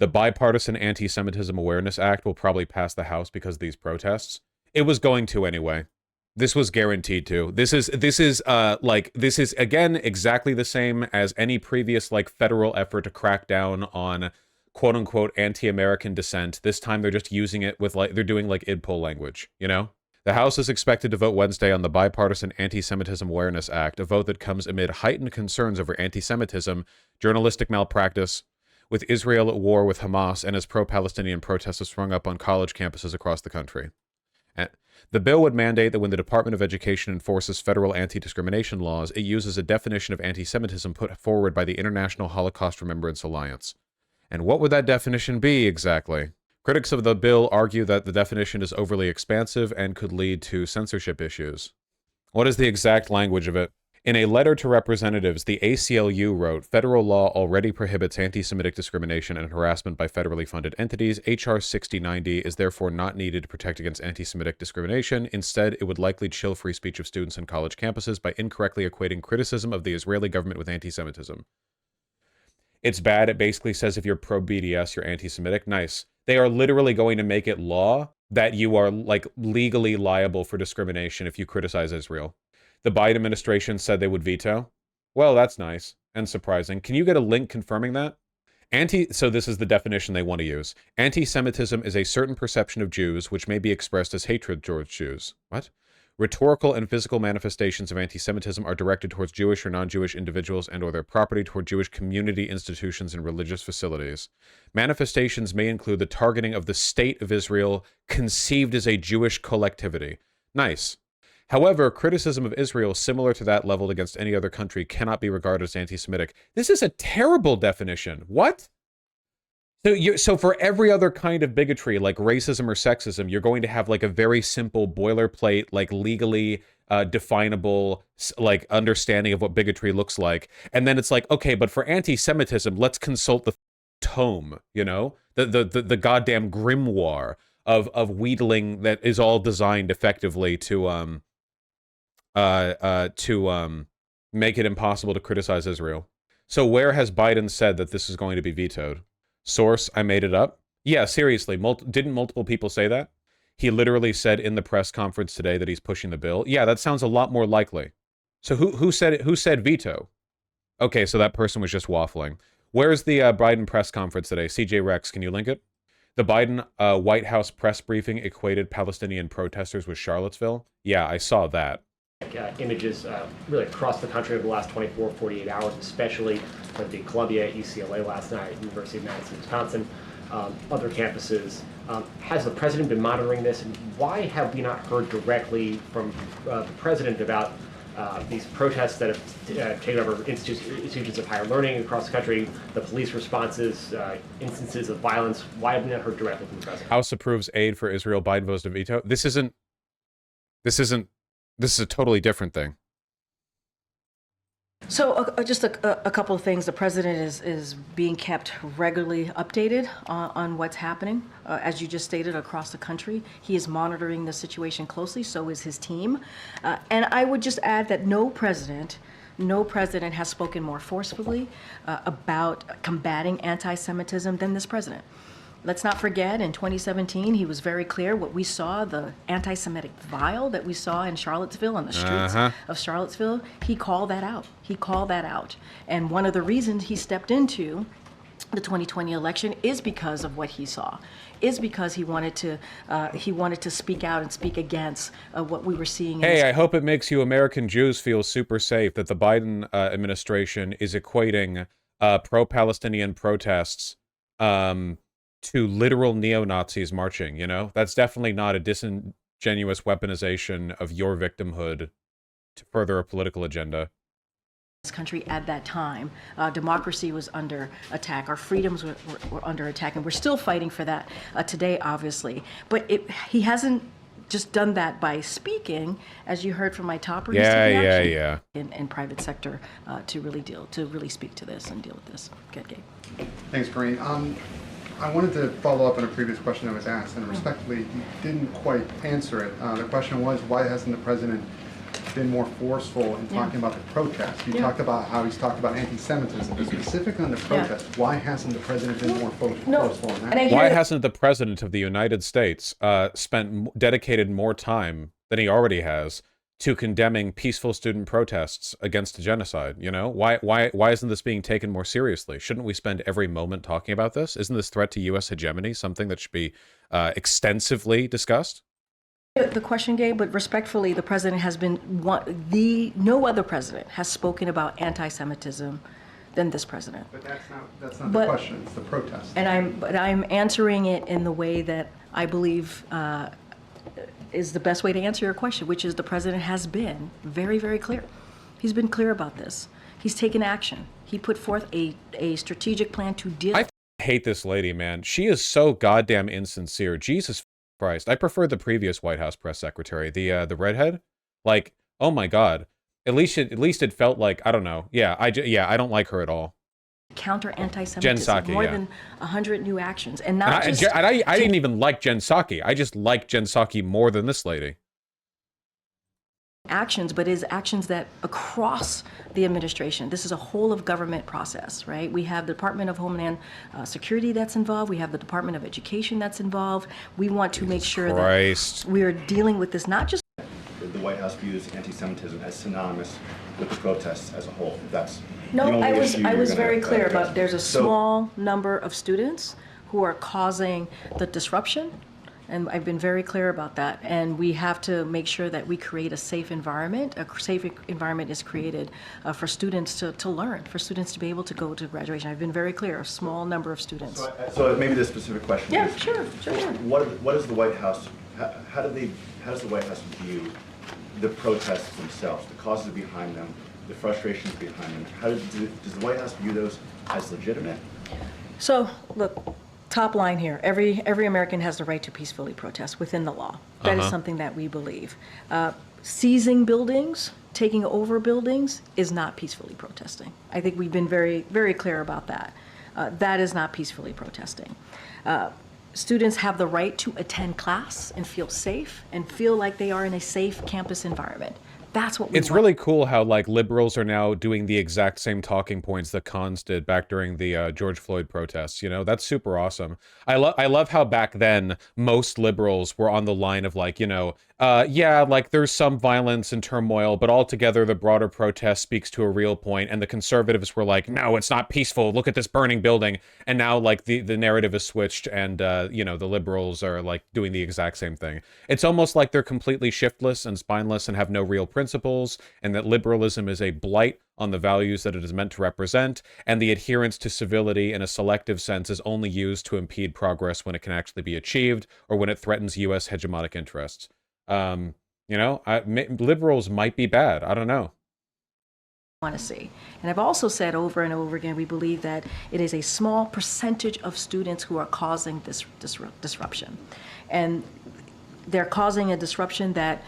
The bipartisan Anti-Semitism Awareness Act will probably pass the House because of these protests. It was going to anyway. This was guaranteed to. This is again exactly the same as any previous like federal effort to crack down on quote unquote anti-American dissent. This time they're just using it with like they're doing like idpol language, you know? The House is expected to vote Wednesday on the bipartisan Anti-Semitism Awareness Act, a vote that comes amid heightened concerns over anti-Semitism, journalistic malpractice, with Israel at war with Hamas, and as pro-Palestinian protests have sprung up on college campuses across the country. The bill would mandate that when the Department of Education enforces federal anti-discrimination laws, it uses a definition of anti-Semitism put forward by the International Holocaust Remembrance Alliance. And what would that definition be exactly? Critics of the bill argue that the definition is overly expansive and could lead to censorship issues. What is the exact language of it? In a letter to representatives, the ACLU wrote, federal law already prohibits anti-Semitic discrimination and harassment by federally funded entities. H.R. 6090 is therefore not needed to protect against anti-Semitic discrimination. Instead, it would likely chill free speech of students on college campuses by incorrectly equating criticism of the Israeli government with anti-Semitism. It's bad. It basically says if you're pro-BDS, you're anti-Semitic. Nice. They are literally going to make it law that you are, like, legally liable for discrimination if you criticize Israel. The Biden administration said they would veto. Well, that's nice and surprising. Can you get a link confirming that? So this is the definition they want to use. Anti-Semitism is a certain perception of Jews which may be expressed as hatred towards Jews. What? Rhetorical and physical manifestations of anti-Semitism are directed towards Jewish or non-Jewish individuals and or their property, toward Jewish community institutions and religious facilities. Manifestations may include the targeting of the state of Israel conceived as a Jewish collectivity. Nice. However, criticism of Israel similar to that leveled against any other country cannot be regarded as anti-Semitic. This is a terrible definition. What? So for every other kind of bigotry, like racism or sexism, you're going to have like a very simple boilerplate, like legally definable, like understanding of what bigotry looks like. And then it's like, okay, but for anti-Semitism, let's consult the tome, you know, the goddamn grimoire of wheedling that is all designed effectively to make it impossible to criticize Israel. So where has Biden said that this is going to be vetoed? Source, I made it up. Yeah, seriously, didn't multiple people say that? He literally said in the press conference today that he's pushing the bill. Yeah, that sounds a lot more likely. So who said it? Who said veto? Okay, so that person was just waffling. Where's the Biden press conference today? CJ Rex, can you link it? The Biden White House press briefing equated Palestinian protesters with Charlottesville. Yeah, I saw that. Images really across the country over the last 24, 48 hours, especially at the Columbia, UCLA last night, University of Madison, Wisconsin, other campuses. Has the president been monitoring this? And why have we not heard directly from the president about these protests that have taken over institutions of higher learning across the country, the police responses, instances of violence? Why have we not heard directly from the president? House approves aid for Israel. Biden votes to veto. This is a totally different thing. So just a couple of things. The president is being kept regularly updated on what's happening, as you just stated, across the country. He is monitoring the situation closely, so is his team. And I would just add that no president has spoken more forcefully about combating anti-Semitism than this president. Let's not forget, in 2017, he was very clear what we saw, the anti-Semitic vial that we saw in Charlottesville, on the streets of Charlottesville. He called that out. He called that out. And one of the reasons he stepped into the 2020 election is because of what he saw, is because he wanted to speak out and speak against what we were seeing. Hey, I hope it makes you American Jews feel super safe that the Biden administration is equating pro-Palestinian protests to literal neo-Nazis marching, you know? That's definitely not a disingenuous weaponization of your victimhood to further a political agenda. This country at that time, democracy was under attack, our freedoms were under attack, and we're still fighting for that today, obviously. But he hasn't just done that by speaking, as you heard from my top readers. In private sector to really speak to this and deal with this. Good, Gabe. Thanks, Corinne. I wanted to follow up on a previous question that was asked, and respectfully, you didn't quite answer it. The question was, why hasn't the president been more forceful in talking about the protests. You talked about how he's talked about anti-Semitism, but specifically on the protests, why hasn't the president been more forceful in that? Why hasn't the president of the United States dedicated more time than he already has to condemning peaceful student protests against genocide? You know, why isn't this being taken more seriously? Shouldn't we spend every moment talking about this? Isn't this threat to U.S. hegemony something that should be extensively discussed? The question, Gabe, but respectfully, the president has been no other president has spoken about anti-Semitism than this president. But that's not the question. It's the protest. And I'm answering it in the way that I believe is the best way to answer your question, which is the president has been very, very clear. He's been clear about this. He's taken action. He put forth a strategic plan to deal. I hate this lady, man. She is so goddamn insincere. Jesus Christ. I prefer the previous White House press secretary, the redhead. Like, oh my God. At least it felt like, I don't know. Yeah, I don't like her at all. Counter anti-Semitism, more than 100 new actions, and not just. I didn't even like Jen Psaki. I just like Jen Psaki more than this lady. Actions, but is actions that across the administration. This is a whole of government process, right? We have the Department of Homeland Security that's involved. We have the Department of Education that's involved. We want to make sure that we are dealing with this not just. The White House views anti-Semitism as synonymous with the protests as a whole. That's no. I was very clear about there's a small number of students who are causing the disruption. And I've been very clear about that. And we have to make sure that we create a safe environment. A safe environment is created for students to learn, for students to be able to go to graduation. I've been very clear, a small number of students. So maybe the specific question yeah, is, sure. What is the White House, how does the White House view the protests themselves, the causes behind them, the frustrations behind them? Does the White House view those as legitimate? So, look. Top line here, every American has the right to peacefully protest within the law. That is something that we believe. Seizing buildings, taking over buildings is not peacefully protesting. I think we've been very, very clear about that. That is not peacefully protesting. Students have the right to attend class and feel safe and feel like they are in a safe campus environment. That's what we It's really cool how, like, liberals are now doing the exact same talking points that cons did back during the George Floyd protests. You know, that's super awesome. I love how back then most liberals were on the line of, like, you know, yeah, like, there's some violence and turmoil, but altogether the broader protest speaks to a real point. And the conservatives were like, no, it's not peaceful. Look at this burning building. And now, like, the narrative is switched, and you know, the liberals are, like, doing the exact same thing. It's almost like they're completely shiftless and spineless and have no real principles, and that liberalism is a blight on the values that it is meant to represent, and the adherence to civility in a selective sense is only used to impede progress when it can actually be achieved, or when it threatens U.S. hegemonic interests. You know, liberals might be bad. I don't know. Want to see. And I've also said over and over again, we believe that it is a small percentage of students who are causing this disruption. And they're causing a disruption that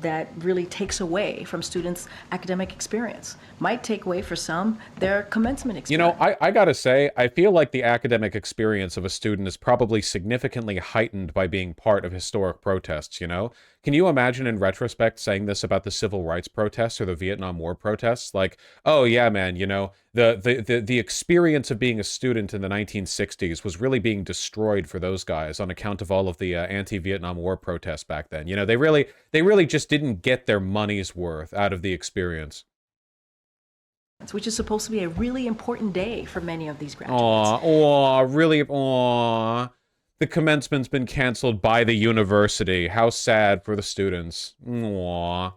that really takes away from students' academic experience. Might take away for some their commencement experience. You know, I gotta say, I feel like the academic experience of a student is probably significantly heightened by being part of historic protests, you know? Can you imagine in retrospect saying this about the civil rights protests or the Vietnam War protests? Like, oh yeah, man, you know, the experience of being a student in the 1960s was really being destroyed for those guys on account of all of the anti-Vietnam War protests back then. You know, they really just didn't get their money's worth out of the experience. Which is supposed to be a really important day for many of these graduates. Aw. The commencement's been canceled by the university. How sad for the students. Aww.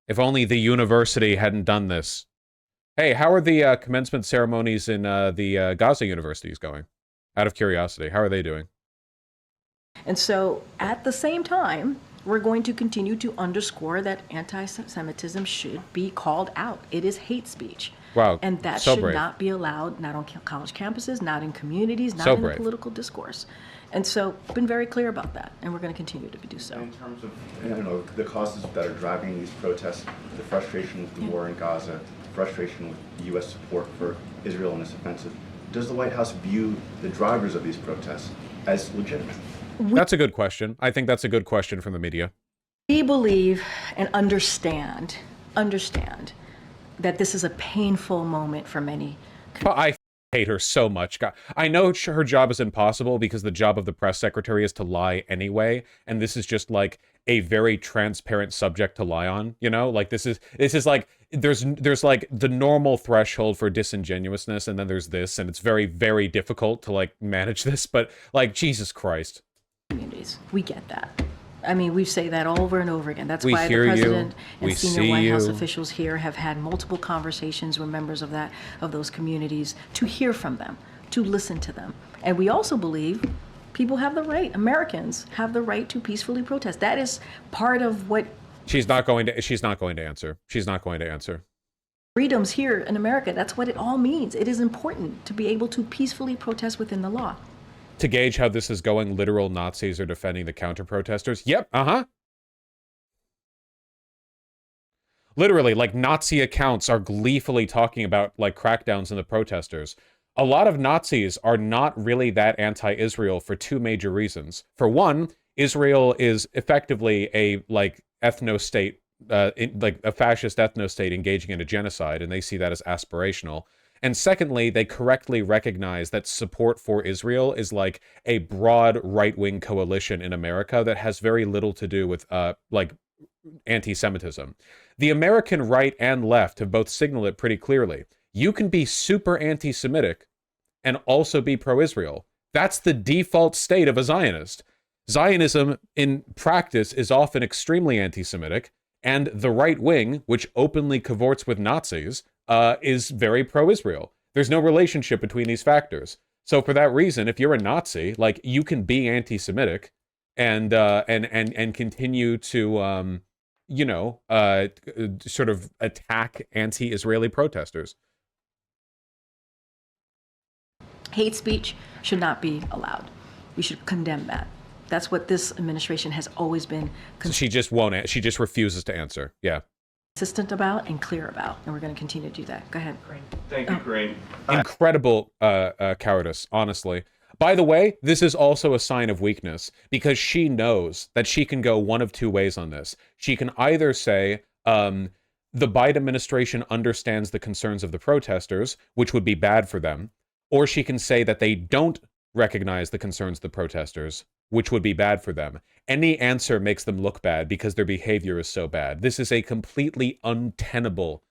If only the university hadn't done this. Hey, how are the commencement ceremonies in the Gaza universities going? Out of curiosity, how are they doing? And so, at the same time, we're going to continue to underscore that anti-Semitism should be called out. It is hate speech. Wow, and that so should brave. not be allowed, not on college campuses, not in communities, not in the political discourse. And so, been very clear about that, and we're going to continue to do so. In terms of, you know, the causes that are driving these protests, the frustration with the war in Gaza, frustration with U.S. support for Israel in this offensive, does the White House view the drivers of these protests as legitimate? That's a good question. I think that's a good question from the media. We believe and understand that this is a painful moment for many. I hate her so much. God, I know her job is impossible because the job of the press secretary is to lie anyway, and this is just like a very transparent subject to lie on, you know? Like this is like there's like the normal threshold for disingenuousness, and then there's this, and it's very, very difficult to like manage this, but like Jesus Christ. Communities. We get that. I mean, we say that over and over again. That's We why the hear you. president We and senior see White House you. officials here have had multiple conversations with members of those communities to hear from them, to listen to them. And we also believe people have the right, Americans have the right to peacefully protest. That is part of what She's not going to answer. She's not going to answer. freedoms here in America, that's what it all means. It is important to be able to peacefully protest within the law. To gauge how this is going, literal Nazis are defending the counter-protesters. Yep, Literally, like, Nazi accounts are gleefully talking about, like, crackdowns on the protesters. A lot of Nazis are not really that anti-Israel for two major reasons. For one, Israel is effectively a, like, ethno-state, like, a fascist ethno-state engaging in a genocide, and they see that as aspirational. And secondly, they correctly recognize that support for Israel is like a broad right-wing coalition in America that has very little to do with, like, anti-Semitism. The American right and left have both signaled it pretty clearly. You can be super anti-Semitic and also be pro-Israel. That's the default state of a Zionist. Zionism, in practice, is often extremely anti-Semitic, and the right wing, which openly cavorts with Nazis, is very pro-Israel. There's no relationship between these factors. So for that reason, if you're a Nazi, like, you can be anti-Semitic and continue to, you know, sort of attack anti-Israeli protesters. Hate speech should not be allowed. We should condemn that. That's what this administration has always been So she just won't. She just refuses to answer. Yeah. consistent about and clear about, and we're going to continue to do that. Go ahead. Thank you, Corinne. Incredible cowardice, honestly. By the way, this is also a sign of weakness because she knows that she can go one of two ways on this. She can either say, the Biden administration understands the concerns of the protesters, which would be bad for them, or she can say that they don't recognize the concerns of the protesters, which would be bad for them. Any answer makes them look bad because their behavior is so bad. This is a completely untenable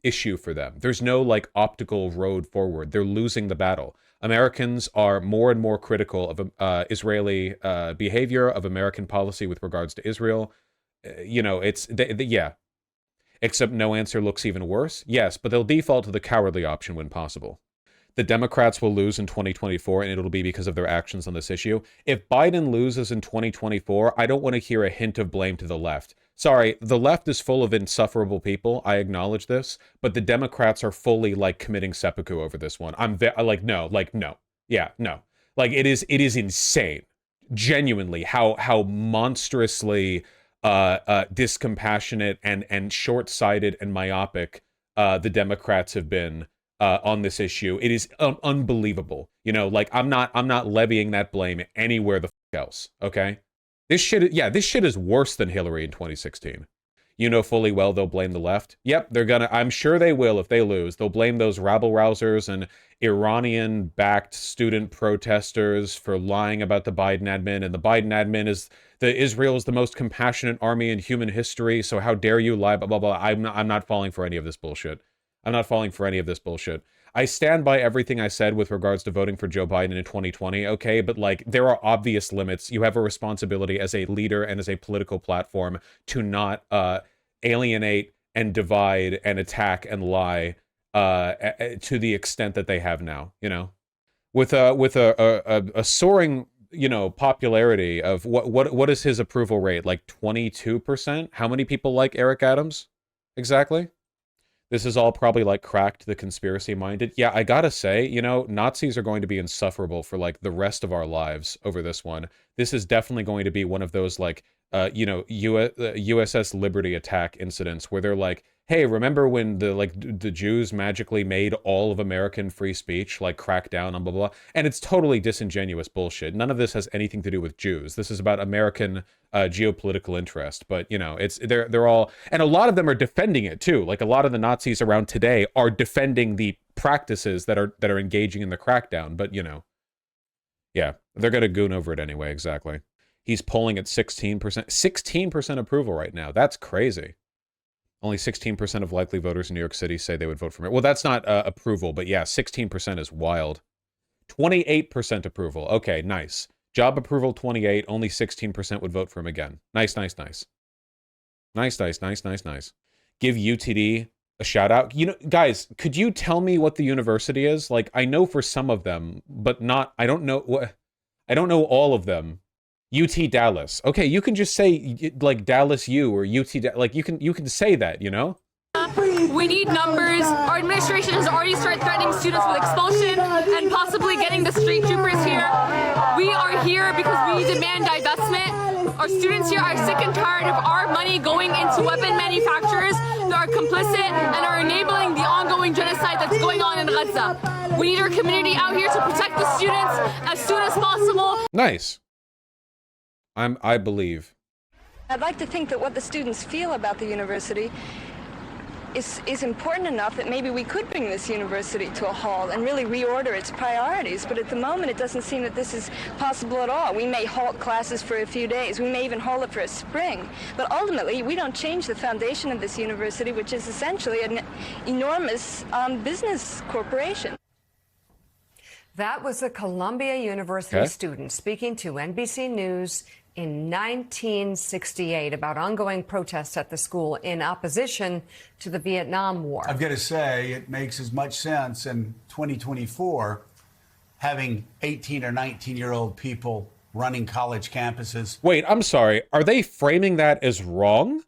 issue for them. There's no, like, optical road forward. They're losing the battle. Americans are more and more critical of Israeli behavior, of American policy with regards to Israel. You know, yeah. Except no answer looks even worse. Yes, but they'll default to the cowardly option when possible. The Democrats will lose in 2024, and it'll be because of their actions on this issue. If Biden loses in 2024, I don't want to hear a hint of blame to the left. Sorry, the left is full of insufferable people. I acknowledge this, but the Democrats are fully, like, committing seppuku over this one. No. Yeah, no. Like, it is insane, genuinely, how monstrously discompassionate and short-sighted and myopic the Democrats have been on this issue. It is unbelievable. You know, like, I'm not levying that blame anywhere the fuck else. Okay, this shit is worse than Hillary in 2016. You know fully well they'll blame the left. Yep, they're gonna. I'm sure they will if they lose. They'll blame those rabble-rousers and Iranian-backed student protesters for lying about the Biden admin, and the Biden admin is Israel is the most compassionate army in human history. So how dare you lie? Blah blah blah. I'm not falling for any of this bullshit. I'm not falling for any of this bullshit. I stand by everything I said with regards to voting for Joe Biden in 2020, okay? But, like, there are obvious limits. You have a responsibility as a leader and as a political platform to not alienate and divide and attack and lie to the extent that they have now, you know? With a soaring, you know, popularity of what is his approval rate? Like 22%? How many people like Eric Adams? Exactly? This is all probably, like, cracked the conspiracy-minded. Yeah, I gotta say, you know, Nazis are going to be insufferable for, like, the rest of our lives over this one. This is definitely going to be one of those, like, you know, USS Liberty attack incidents where they're like, hey, remember when the Jews magically made all of American free speech, like crack down on blah, blah, blah? And it's totally disingenuous bullshit. None of this has anything to do with Jews. This is about American geopolitical interest. But, you know, they're all, and a lot of them are defending it too. Like a lot of the Nazis around today are defending the practices that are engaging in the crackdown. But, you know, yeah, they're going to goon over it anyway. Exactly. He's polling at 16%. 16% approval right now. That's crazy. Only 16% of likely voters in New York City say they would vote for him. Well, that's not approval, but yeah, 16% is wild. 28% approval. Okay, nice. Job approval, 28. Only 16% would vote for him again. Nice, nice, nice. Nice, nice, nice, nice, nice. Give UTD a shout out. You know, guys, could you tell me what the university is? Like, I know for some of them, but not, I don't know all of them. UT Dallas. Okay, you can just say like Dallas U or UT, like you can say that, you know? We need numbers. Our administration has already started threatening students with expulsion and possibly getting the street troopers here. We are here because we demand divestment. Our students here are sick and tired of our money going into weapon manufacturers that are complicit and are enabling the ongoing genocide that's going on in Gaza. We need our community out here to protect the students as soon as possible. Nice. I believe. I'd like to think that what the students feel about the university is important enough that maybe we could bring this university to a halt and really reorder its priorities. But at the moment, it doesn't seem that this is possible at all. We may halt classes for a few days. We may even halt it for a spring. But ultimately, we don't change the foundation of this university, which is essentially an enormous business corporation. That was a Columbia University student speaking to NBC News in 1968 about ongoing protests at the school in opposition to the Vietnam War. I've got to say, it makes as much sense in 2024 having 18 or 19-year-old people running college campuses. Wait, I'm sorry. Are they framing that as wrong?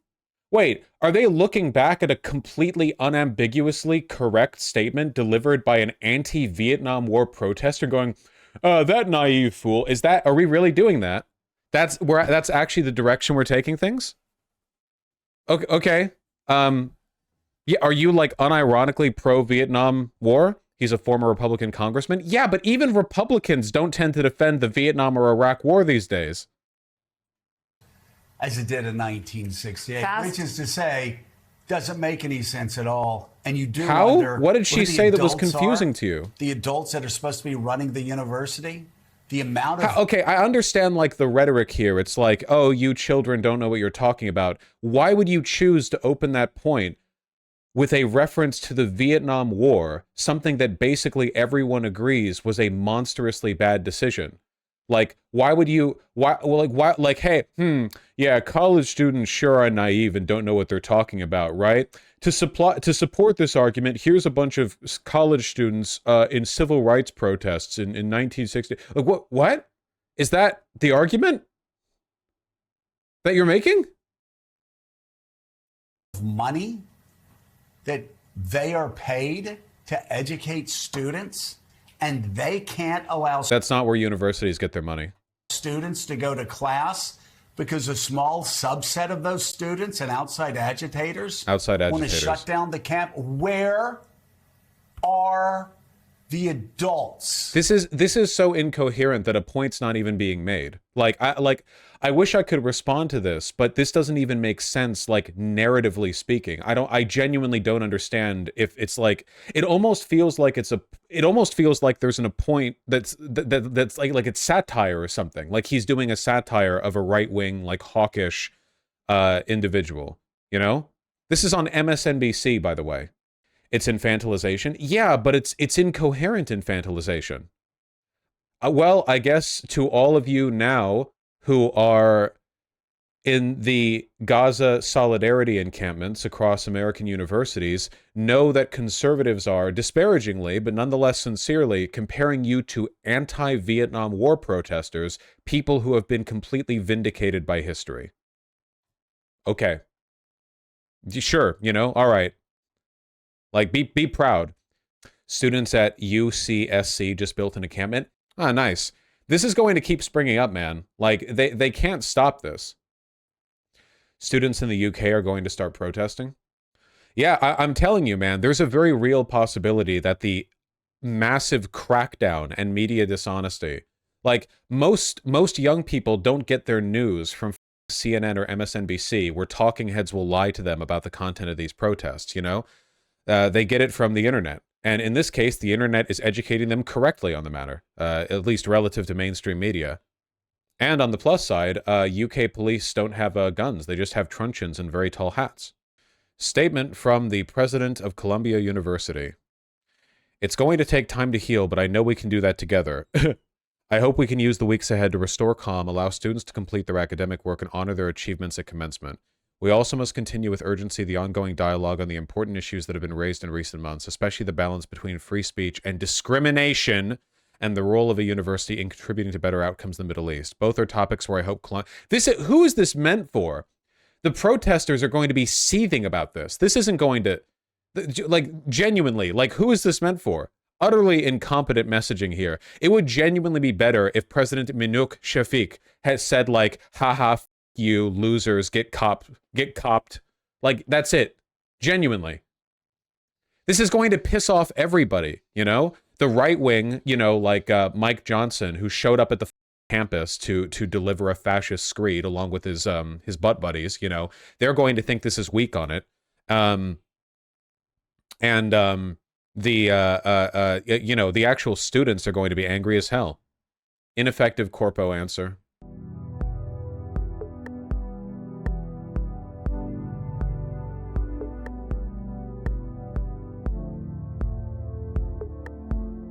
Wait, are they looking back at a completely unambiguously correct statement delivered by an anti-Vietnam War protester going, that naive fool? Are we really doing that? That's actually the direction we're taking things? Okay. Yeah, are you like unironically pro-Vietnam War? He's a former Republican congressman. Yeah, but even Republicans don't tend to defend the Vietnam or Iraq War these days. As it did in 1968, which is to say, doesn't make any sense at all. And you do wonder, what did she say that was confusing to you? The adults that are supposed to be running the university? The amount of... Okay, I understand like the rhetoric here. It's like, oh, you children don't know what you're talking about. Why would you choose to open that point with a reference to the Vietnam War, something that basically everyone agrees was a monstrously bad decision? Like, why would you, hey, yeah, college students sure are naive and don't know what they're talking about, right? To support this argument, here's a bunch of college students in civil rights protests in 1960. Like, what? Is that the argument that you're making? Money that they are paid to educate students, and they can't allow... That's not where universities get their money. ...students to go to class because a small subset of those students and outside agitators want to shut down the camp. Where are the adults? This is so incoherent that a point's not even being made. I wish I could respond to this, but this doesn't even make sense, like, narratively speaking. I genuinely don't understand if it's like, it almost feels like there's a point that's like it's satire or something. Like he's doing a satire of a right-wing, like hawkish individual, you know? This is on MSNBC, by the way. It's infantilization. Yeah, but it's incoherent infantilization. Well, I guess to all of you now who are in the Gaza solidarity encampments across American universities, know that conservatives are, disparagingly, but nonetheless sincerely, comparing you to anti-Vietnam War protesters, people who have been completely vindicated by history. Okay. Sure, you know, all right. Like, be proud. Students at UCSC just built an encampment. Ah, nice. This is going to keep springing up, man. Like, they can't stop this. Students in the UK are going to start protesting. Yeah, I'm telling you, man, there's a very real possibility that the massive crackdown and media dishonesty, like most young people don't get their news from CNN or MSNBC, where talking heads will lie to them about the content of these protests, you know? They get it from the internet. And in this case, the internet is educating them correctly on the matter, at least relative to mainstream media. And on the plus side, UK police don't have guns. They just have truncheons and very tall hats. Statement from the president of Columbia University. It's going to take time to heal, but I know we can do that together. I hope we can use the weeks ahead to restore calm, allow students to complete their academic work, and honor their achievements at commencement. We also must continue with urgency the ongoing dialogue on the important issues that have been raised in recent months, especially the balance between free speech and discrimination, and the role of a university in contributing to better outcomes in the Middle East. Both are topics where I hope... Who is this meant for? The protesters are going to be seething about this. This isn't going to... Like, genuinely, like, who is this meant for? Utterly incompetent messaging here. It would genuinely be better if President Minouk Shafik had said, like, haha, you losers, get copped. Like, that's it. Genuinely. This is going to piss off everybody, you know? The right wing, you know, like Mike Johnson, who showed up at the campus to deliver a fascist screed along with his butt buddies, you know, they're going to think this is weak on it. You know, the actual students are going to be angry as hell. Ineffective corpo answer.